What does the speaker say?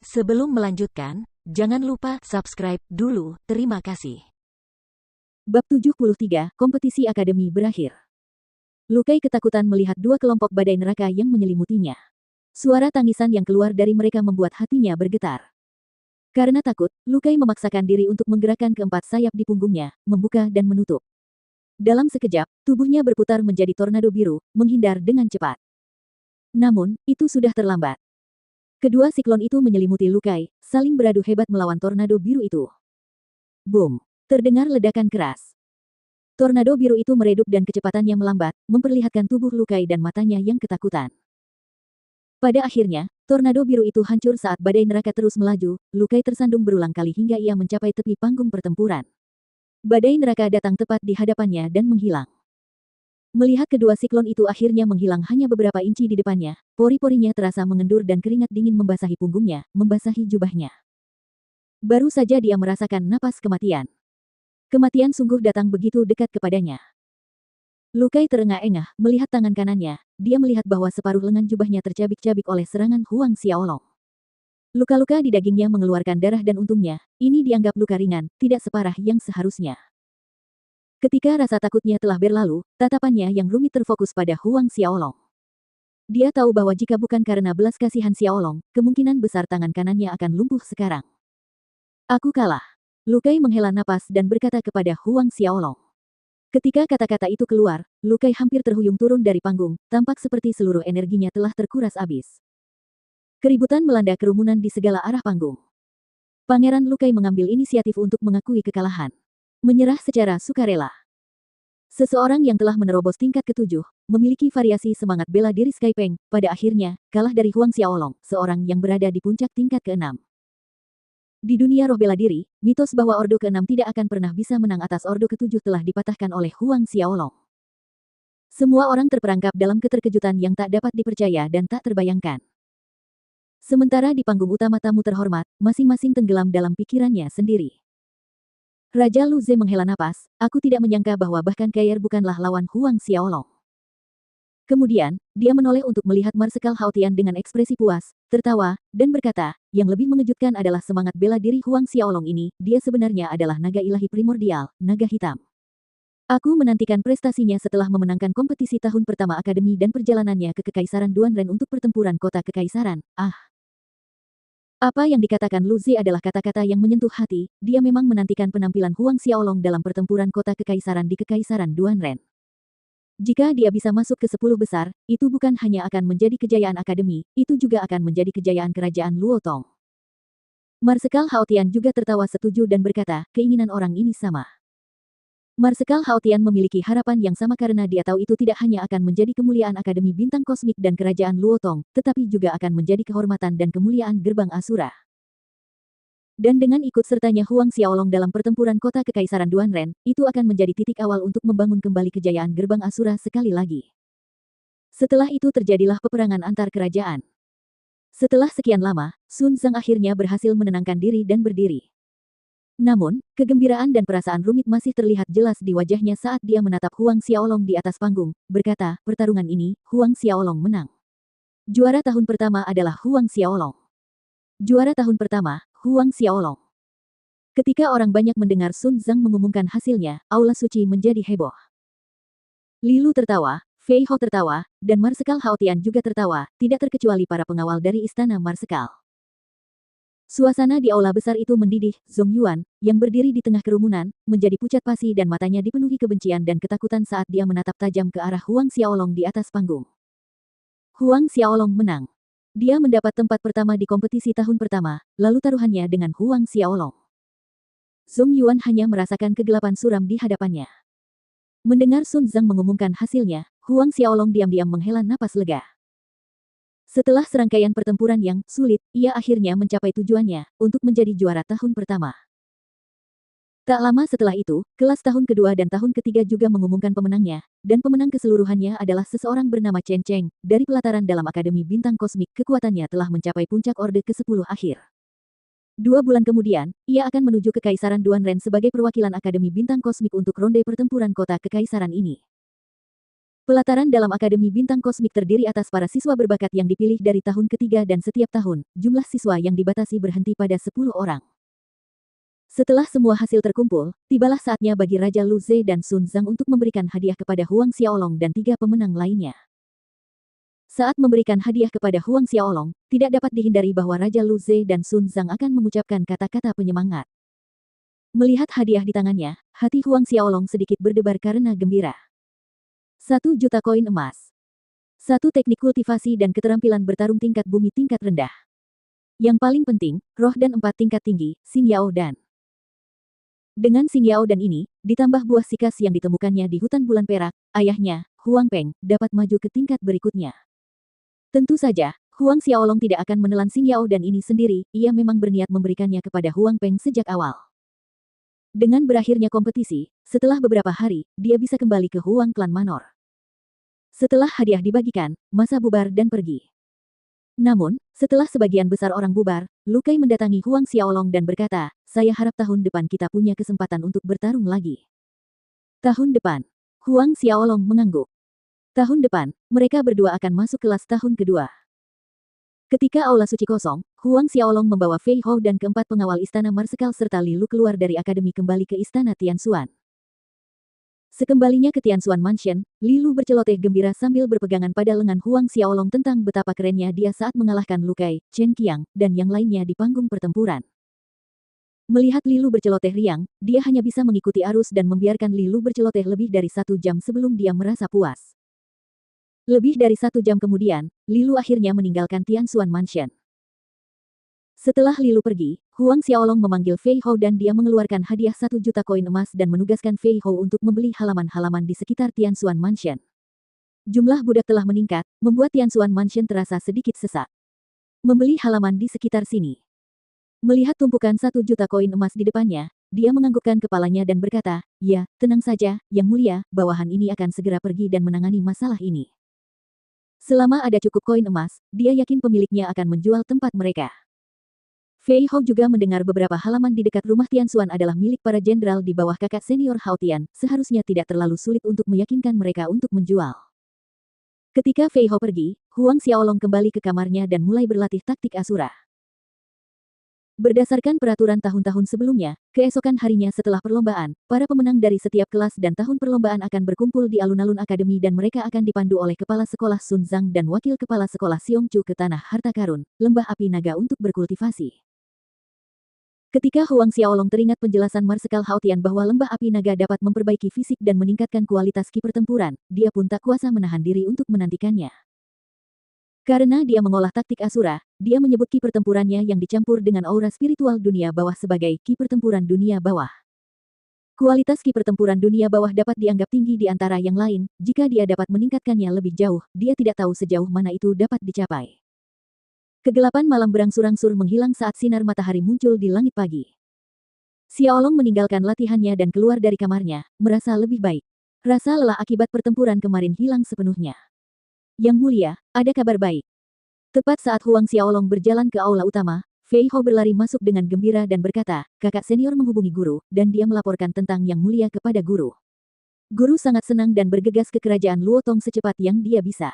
Sebelum melanjutkan, jangan lupa subscribe dulu. Terima kasih. Bab 73, Kompetisi Akademi berakhir. Lukai ketakutan melihat dua kelompok badai neraka yang menyelimutinya. Suara tangisan yang keluar dari mereka membuat hatinya bergetar. Karena takut, Lukai memaksakan diri untuk menggerakkan keempat sayap di punggungnya, membuka dan menutup. Dalam sekejap, tubuhnya berputar menjadi tornado biru, menghindar dengan cepat. Namun, itu sudah terlambat. Kedua siklon itu menyelimuti Lukai, saling beradu hebat melawan tornado biru itu. Boom! Terdengar ledakan keras. Tornado biru itu meredup dan kecepatannya melambat, memperlihatkan tubuh Lukai dan matanya yang ketakutan. Pada akhirnya, tornado biru itu hancur saat badai neraka terus melaju. Lukai tersandung berulang kali hingga ia mencapai tepi panggung pertempuran. Badai neraka datang tepat di hadapannya dan menghilang. Melihat kedua siklon itu akhirnya menghilang hanya beberapa inci di depannya, pori-porinya terasa mengendur dan keringat dingin membasahi punggungnya, membasahi jubahnya. Baru saja dia merasakan napas kematian. Kematian sungguh datang begitu dekat kepadanya. Lukai terengah-engah, melihat tangan kanannya, dia melihat bahwa separuh lengan jubahnya tercabik-cabik oleh serangan Huang Xiaolong. Luka-luka di dagingnya mengeluarkan darah dan untungnya, ini dianggap luka ringan, tidak separah yang seharusnya. Ketika rasa takutnya telah berlalu, tatapannya yang rumit terfokus pada Huang Xiaolong. Dia tahu bahwa jika bukan karena belas kasihan Xiaolong, kemungkinan besar tangan kanannya akan lumpuh sekarang. Aku kalah. Lukai menghela napas dan berkata kepada Huang Xiaolong. Ketika kata-kata itu keluar, Lukai hampir terhuyung turun dari panggung, tampak seperti seluruh energinya telah terkuras habis. Keributan melanda kerumunan di segala arah panggung. Pangeran Lukai mengambil inisiatif untuk mengakui kekalahan. Menyerah secara sukarela. Seseorang yang telah menerobos tingkat ke-7, memiliki variasi semangat bela diri Skypeng, pada akhirnya, kalah dari Huang Xiaolong, seorang yang berada di puncak tingkat ke-6. Di dunia roh bela diri, mitos bahwa Ordo ke-6 tidak akan pernah bisa menang atas Ordo ke-7 telah dipatahkan oleh Huang Xiaolong. Semua orang terperangkap dalam keterkejutan yang tak dapat dipercaya dan tak terbayangkan. Sementara di panggung utama tamu terhormat, masing-masing tenggelam dalam pikirannya sendiri. Raja Lu Ze menghela napas, aku tidak menyangka bahwa bahkan Kair bukanlah lawan Huang Xiaolong. Kemudian, dia menoleh untuk melihat Marsekal Haotian dengan ekspresi puas, tertawa, dan berkata, yang lebih mengejutkan adalah semangat bela diri Huang Xiaolong ini, dia sebenarnya adalah naga ilahi primordial, naga hitam. Aku menantikan prestasinya setelah memenangkan kompetisi tahun pertama akademi dan perjalanannya ke Kekaisaran Duanren untuk pertempuran kota Kekaisaran. Apa yang dikatakan Lu Zi adalah kata-kata yang menyentuh hati, dia memang menantikan penampilan Huang Xiaolong dalam pertempuran kota Kekaisaran di Kekaisaran Duanren. Jika dia bisa masuk ke 10 besar, itu bukan hanya akan menjadi kejayaan akademi, itu juga akan menjadi kejayaan kerajaan Luotong. Marsekal Haotian juga tertawa setuju dan berkata, keinginan orang ini sama. Marsekal Haotian memiliki harapan yang sama karena dia tahu itu tidak hanya akan menjadi kemuliaan Akademi Bintang Kosmik dan Kerajaan Luotong, tetapi juga akan menjadi kehormatan dan kemuliaan Gerbang Asura. Dan dengan ikut sertanya Huang Xiaolong dalam pertempuran kota Kekaisaran Duanren, itu akan menjadi titik awal untuk membangun kembali kejayaan Gerbang Asura sekali lagi. Setelah itu terjadilah peperangan antar kerajaan. Setelah sekian lama, Sun Zhang akhirnya berhasil menenangkan diri dan berdiri. Namun, kegembiraan dan perasaan rumit masih terlihat jelas di wajahnya saat dia menatap Huang Xiaolong di atas panggung, berkata, pertarungan ini, Huang Xiaolong menang. Juara tahun pertama adalah Huang Xiaolong. Juara tahun pertama, Huang Xiaolong. Ketika orang banyak mendengar Sun Zhang mengumumkan hasilnya, aula suci menjadi heboh. Li Lu tertawa, Fei Hou tertawa, dan Marsekal Haotian juga tertawa, tidak terkecuali para pengawal dari Istana Marsekal. Suasana di aula besar itu mendidih. Zhong Yuan, yang berdiri di tengah kerumunan, menjadi pucat pasi dan matanya dipenuhi kebencian dan ketakutan saat dia menatap tajam ke arah Huang Xiaolong di atas panggung. Huang Xiaolong menang. Dia mendapat tempat pertama di kompetisi tahun pertama, lalu taruhannya dengan Huang Xiaolong. Zhong Yuan hanya merasakan kegelapan suram di hadapannya. Mendengar Sun Zhang mengumumkan hasilnya, Huang Xiaolong diam-diam menghela napas lega. Setelah serangkaian pertempuran yang sulit, ia akhirnya mencapai tujuannya, untuk menjadi juara tahun pertama. Tak lama setelah itu, kelas tahun kedua dan tahun ketiga juga mengumumkan pemenangnya, dan pemenang keseluruhannya adalah seseorang bernama Chen Cheng, dari pelataran dalam Akademi Bintang Kosmik. Kekuatannya telah mencapai puncak Orde ke-10 akhir. 2 bulan kemudian, ia akan menuju ke Kekaisaran Duanren sebagai perwakilan Akademi Bintang Kosmik untuk ronde pertempuran kota Kekaisaran ini. Pelataran dalam Akademi Bintang Kosmik terdiri atas para siswa berbakat yang dipilih dari tahun ketiga dan setiap tahun, jumlah siswa yang dibatasi berhenti pada 10 orang. Setelah semua hasil terkumpul, tibalah saatnya bagi Raja Lu Ze dan Sun Zhang untuk memberikan hadiah kepada Huang Xiaolong dan 3 pemenang lainnya. Saat memberikan hadiah kepada Huang Xiaolong, tidak dapat dihindari bahwa Raja Lu Ze dan Sun Zhang akan mengucapkan kata-kata penyemangat. Melihat hadiah di tangannya, hati Huang Xiaolong sedikit berdebar karena gembira. 1 juta koin emas. 1 teknik kultivasi dan keterampilan bertarung tingkat bumi tingkat rendah. Yang paling penting, roh dan 4 tingkat tinggi, Xing Yao Dan. Dengan Xing Yao Dan ini, ditambah buah sikas yang ditemukannya di hutan bulan perak, ayahnya, Huang Peng, dapat maju ke tingkat berikutnya. Tentu saja, Huang Xiaolong tidak akan menelan Xing Yao Dan ini sendiri, ia memang berniat memberikannya kepada Huang Peng sejak awal. Dengan berakhirnya kompetisi, setelah beberapa hari, dia bisa kembali ke Huang Klan Manor. Setelah hadiah dibagikan, masa bubar dan pergi. Namun, setelah sebagian besar orang bubar, Lu Kai mendatangi Huang Xiaolong dan berkata, "Saya harap tahun depan kita punya kesempatan untuk bertarung lagi." Tahun depan, Huang Xiaolong mengangguk. Tahun depan, mereka berdua akan masuk kelas tahun kedua. Ketika aula suci kosong, Huang Xiaolong membawa Fei Hou dan keempat pengawal istana Marsekal serta Li Lu keluar dari akademi kembali ke istana Tianxuan. Sekembalinya ke Tianxuan Mansion, Li Lu berceloteh gembira sambil berpegangan pada lengan Huang Xiaolong tentang betapa kerennya dia saat mengalahkan Lu Kai, Chen Qiang, dan yang lainnya di panggung pertempuran. Melihat Li Lu berceloteh riang, dia hanya bisa mengikuti arus dan membiarkan Li Lu berceloteh lebih dari 1 jam sebelum dia merasa puas. Lebih dari 1 jam kemudian, Li Lu akhirnya meninggalkan Tianxuan Mansion. Setelah Li Lu pergi, Huang Xiaolong memanggil Fei Hou dan dia mengeluarkan hadiah 1 juta koin emas dan menugaskan Fei Hou untuk membeli halaman-halaman di sekitar Tianxuan Mansion. Jumlah budak telah meningkat, membuat Tianxuan Mansion terasa sedikit sesak. Membeli halaman di sekitar sini. Melihat tumpukan 1 juta koin emas di depannya, dia menganggukkan kepalanya dan berkata, "Ya, tenang saja, Yang Mulia, bawahan ini akan segera pergi dan menangani masalah ini." Selama ada cukup koin emas, dia yakin pemiliknya akan menjual tempat mereka. Fei Hou juga mendengar beberapa halaman di dekat rumah Tianxuan adalah milik para jenderal di bawah kakak senior Hao Tian, seharusnya tidak terlalu sulit untuk meyakinkan mereka untuk menjual. Ketika Fei Hou pergi, Huang Xiaolong kembali ke kamarnya dan mulai berlatih taktik Asura. Berdasarkan peraturan tahun-tahun sebelumnya, keesokan harinya setelah perlombaan, para pemenang dari setiap kelas dan tahun perlombaan akan berkumpul di alun-alun akademi dan mereka akan dipandu oleh Kepala Sekolah Sun Zhang dan Wakil Kepala Sekolah Xiong Chu ke Tanah Harta Karun, Lembah Api Naga untuk berkultivasi. Ketika Huang Xiaolong teringat penjelasan Marsekal Hao Tian bahwa Lembah Api Naga dapat memperbaiki fisik dan meningkatkan kualitas ki pertempuran, dia pun tak kuasa menahan diri untuk menantikannya. Karena dia mengolah taktik Asura, dia menyebut ki pertempurannya yang dicampur dengan aura spiritual dunia bawah sebagai ki pertempuran dunia bawah. Kualitas ki pertempuran dunia bawah dapat dianggap tinggi di antara yang lain, jika dia dapat meningkatkannya lebih jauh, dia tidak tahu sejauh mana itu dapat dicapai. Kegelapan malam berangsur-angsur menghilang saat sinar matahari muncul di langit pagi. Xiaolong meninggalkan latihannya dan keluar dari kamarnya, merasa lebih baik. Rasa lelah akibat pertempuran kemarin hilang sepenuhnya. Yang Mulia, ada kabar baik. Tepat saat Huang Xiaolong berjalan ke aula utama, Fei Hou berlari masuk dengan gembira dan berkata, "Kakak senior menghubungi guru, dan dia melaporkan tentang Yang Mulia kepada guru." Guru sangat senang dan bergegas ke kerajaan Luotong secepat yang dia bisa.